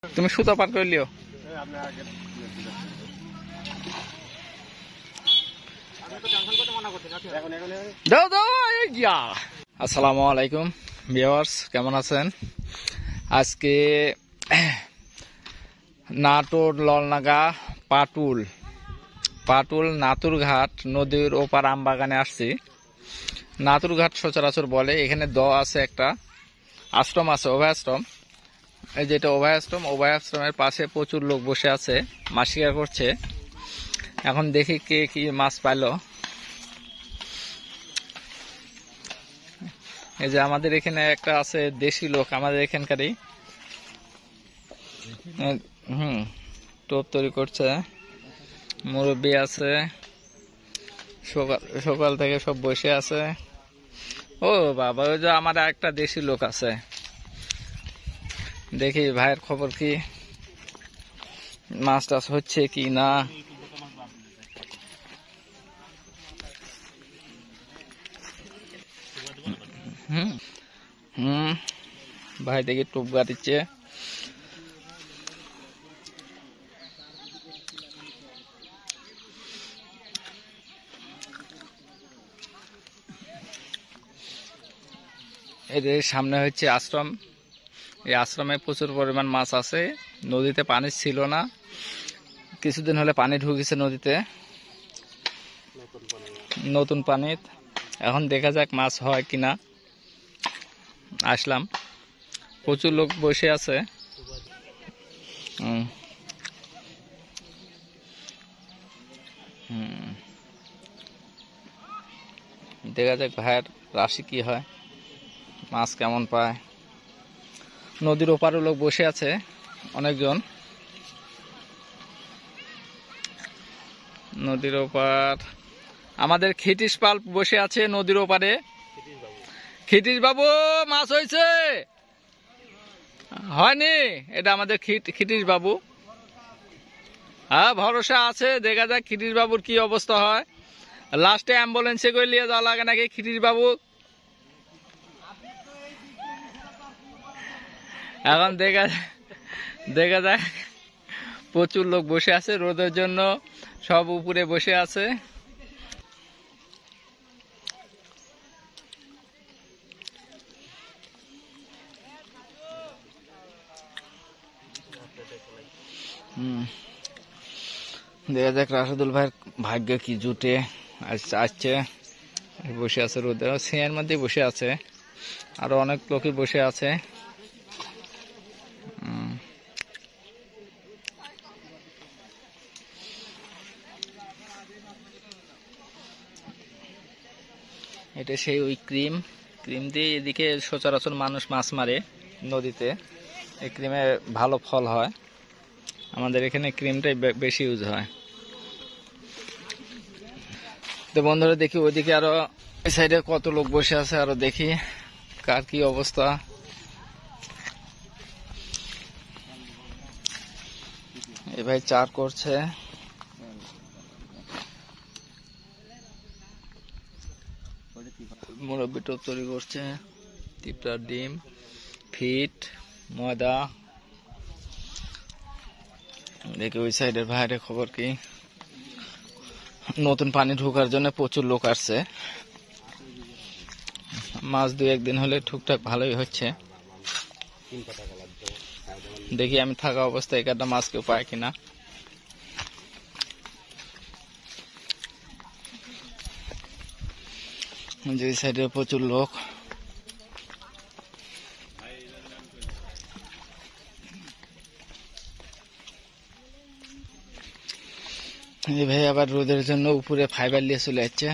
তুমি সুতা পার করে লিও। দাও দাও এই গিয়া। আসসালামু আলাইকুম ভিউয়ার্স, কেমন আছেন? আজকে নাটোর ললনাগা পাটুল নাতুরঘাট নদীর ওপার আমবাগানে আসছি। নাতুরঘাট সচরাচর বলে, এখানে আছে একটা আশ্রম আছে, অভয়াশ্রম। এই যেটা অভয়াশ্রমের পাশে প্রচুর লোক বসে আছে, মাছ শিকার করছে। এখন দেখি কে কি মাছ পাইলো। এই যে আমাদের এখানে একটা আছে দেশি লোক, আমাদের এখানকারই। টোপ তৈরি করছে, মুরব্বী আছে, সকাল থেকে সব বসে আছে। ও বাবা, ওই যে আমার একটা দেশি লোক আছে। দেখি ভাইয়ের খবর কি, মাছ টাছ হচ্ছে কি না। ভাই দেখি টোপ গাড়িচ্ছে। এদের সামনে হচ্ছে আশ্রম। এই আশ্রমে প্রচুর পরিমাণ মাছ আছে। নদীতে পানি ছিল না, কিছুদিন হলে পানি ঢুকেছে নদীতে, নতুন পানি। এখন দেখা যাক মাছ হয় কিনা। আসলাম, প্রচুর লোক বসে আছে। দেখা যাক ভাইয়ের রাশি কি হয়, মাছ কেমন পায়। নদীর ওপারে লোক বসে আছে অনেকজন। নদীর ওপার আমাদের খিটিস পাল বসে আছে নদীর ওপারে। খিটিস বাবু, মাছ হয়েছে? হয়নি? এটা আমাদের খিটিস বাবু। হ্যাঁ, ভরসা আছে। দেখা যাক খিটিস বাবুর কি অবস্থা হয়। লাস্টে অ্যাম্বুলেন্সে করে নিয়ে যাওয়া লাগে নাকি খিটিস বাবু। এখন দেখা যাক। প্রচুর লোক বসে আছে রোদের জন্য, সব উপরে বসে আছে। দেখা যাক রাশেদুল ভাইয়ের ভাগ্য কি জুটে। আসছে, বসে আছে রোদে, সিঁয়ের মধ্যে বসে আছে। আরো অনেক লোকই বসে আছে। এটা সেই ওই ক্রিম দিয়ে এদিকে সচরাচর মানুষ মাছ মারে নদীতে। এই ক্রিমে ভালো ফল হয়। আমাদের এখানে ক্রিমটাই বেশি ইউজ হয়। তো বন্ধুরা, দেখি ওইদিকে আরো এই সাইডে কত লোক বসে আছে, আরো দেখি কার কি অবস্থা। এই ভাই চার করছে। মুরব্বি টোপ তৈরি করছে, তিপটার ডিম, ফিট, ময়দা। দেখি ওই সাইডের ভাইয়ের খবর কি। নতুন পানি ঢোকার জন্য প্রচুর লোক আসছে। মাছ 2-1 দিন হলে টুকটাক ভালোই হচ্ছে। দেখি আমি থাকা অবস্থায় একটা মাছ কেউ পায় কিনা। যে সাইডে প্রচুর লোক। এই ভাই আবার রোদের জন্য উপরে ফাইবার নিয়ে চলে যাচ্ছে।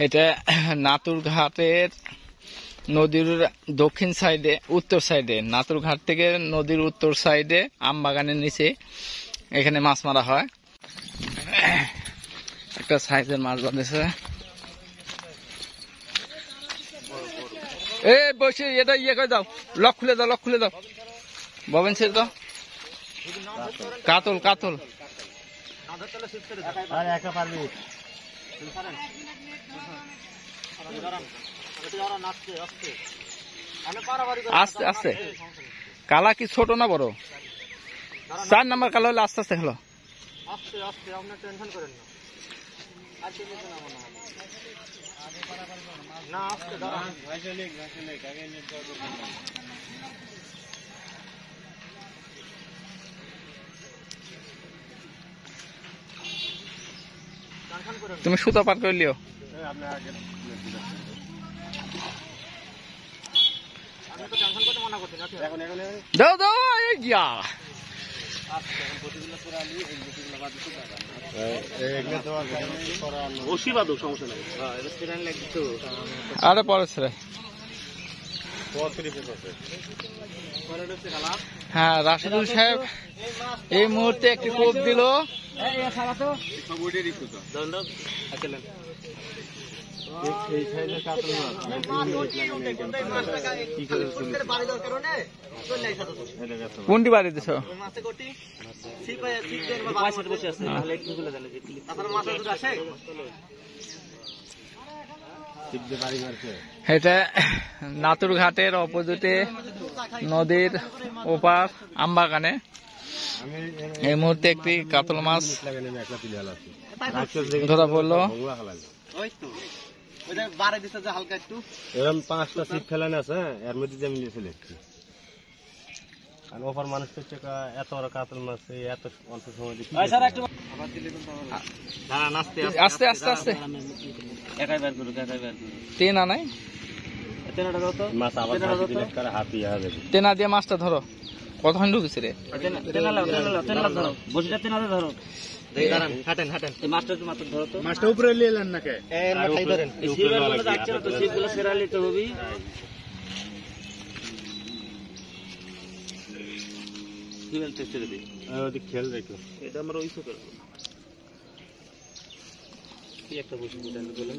এটা নাতুরঘাটের নদীর দক্ষিণ সাইডে, উত্তর সাইডে। নাতুরঘাট থেকে নদীর উত্তর সাইডে আমবাগানের নিচে এখানে মাছ মারা হয়। একটা সাইজের মাছ বাঁধেছে। এ বসে এটা ইয়ে করে দাও, লক খুলে দাও। ববেন ছেড়ে দাও। কাতল আস্তে আস্তে। কালা কি ছোট না বড়? 4 নাম্বার কালা হলে আস্তে আস্তে খেলো। তুমি সুতা পার করে লিও। দাও দাও এই যা আরে পরে ছেড়ে। হ্যাঁ রাশিদুল সাহেব এই মুহূর্তে একটি কোপ দিল। কোনটি বাড়ি দিছ? এটা নাতুর ঘাটের অপোজিটে নদীর ওপার আমবাগানে এই মুহূর্তে একটি কাতল মাছ ধরা পড়লো। এরকম 5টা ছিপ ফেলানো আছে, এর মধ্যে যে মিলিয়ে ফেলে আর ওপার মানুষ হচ্ছে এত বড় কাতল মাছ এত অল্প সময় আস্তে আস্তে আস্তে তেনা নাই, মাছ আবার হাতি তেনা দিয়ে মাছটা ধরো। কতক্ষণ ঢুকেছে রে? মাছটা উপরে নিয়ে এলেন নাকি? খেল দেখো এটা আমার ওই একটা বসে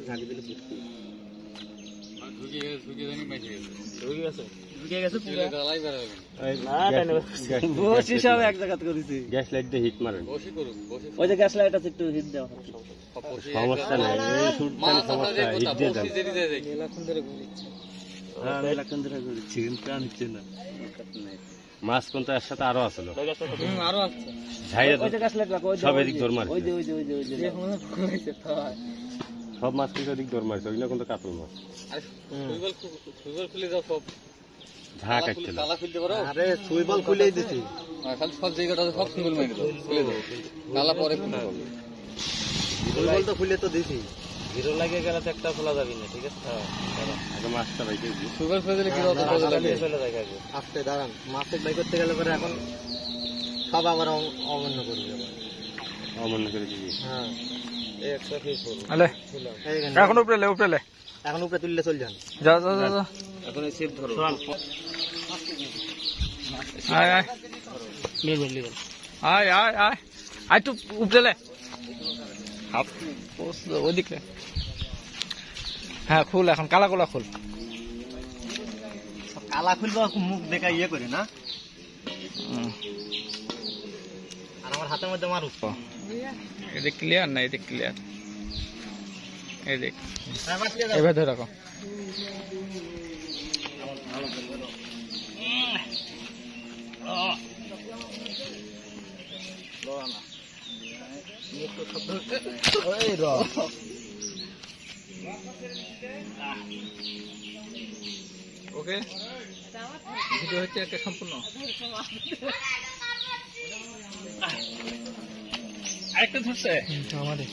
ঝাঁকি দিলে গ্যাস লাইট দিয়ে হিট মারেন। ওই যে গ্যাস লাইট আছে একটু হিট দেওয়া সমস্যা নাই, সমস্যা হিট দিয়ে দেন। মাছ কিন্তু এর সাথে আরো আছে, সব এদিক দৌড় মারে, সব মাছ কিন্তু এদিক দৌড় মারছে, ওইগুলো কিন্তু কাতল মাছ। ঝাঁ কাটছিল, সুইবল খুলেই দিছি, সব জায়গাটা সব সুইবল মেরে দাও, খুলে দাও কালা পরে সুইবল তো খুলে তো দিছি, হিরো লাগিয়ে গেলে তো একটা খোলা যাবে না। ঠিক আছে, আগে মাছটা বাইকে সুইবল খুলে দিলে কি হবে? চলে যায় আগে। আস্তে দাঁড়ান, মাছের বাই করতে গেলে পরে এখন সব আবার অমান্য করবে, অমান্য করে দিবি। হ্যাঁ এখন উপরে লে, উপরে লে, এখন উপরে তুললে চল যান। যা যা যা, এখন এই সেট ধরো। আয় আয় আয় আয় আয় আয়, তুই উপরে লে, ওদিক লে। হ্যাঁ খুল, এখন কালা গোলা খুল। কালা খুলবা মুখ দেখা ইয়ে করে না, আর আমার হাতের মধ্যে মারু। এদিক ক্লিয়ার না, এদিক ক্লিয়ার, এদিক এবার ধরে রাখো। ওকে, ভিডিও হচ্ছে একটা সম্পূর্ণ। আরেকটা ধরছে আমাদের।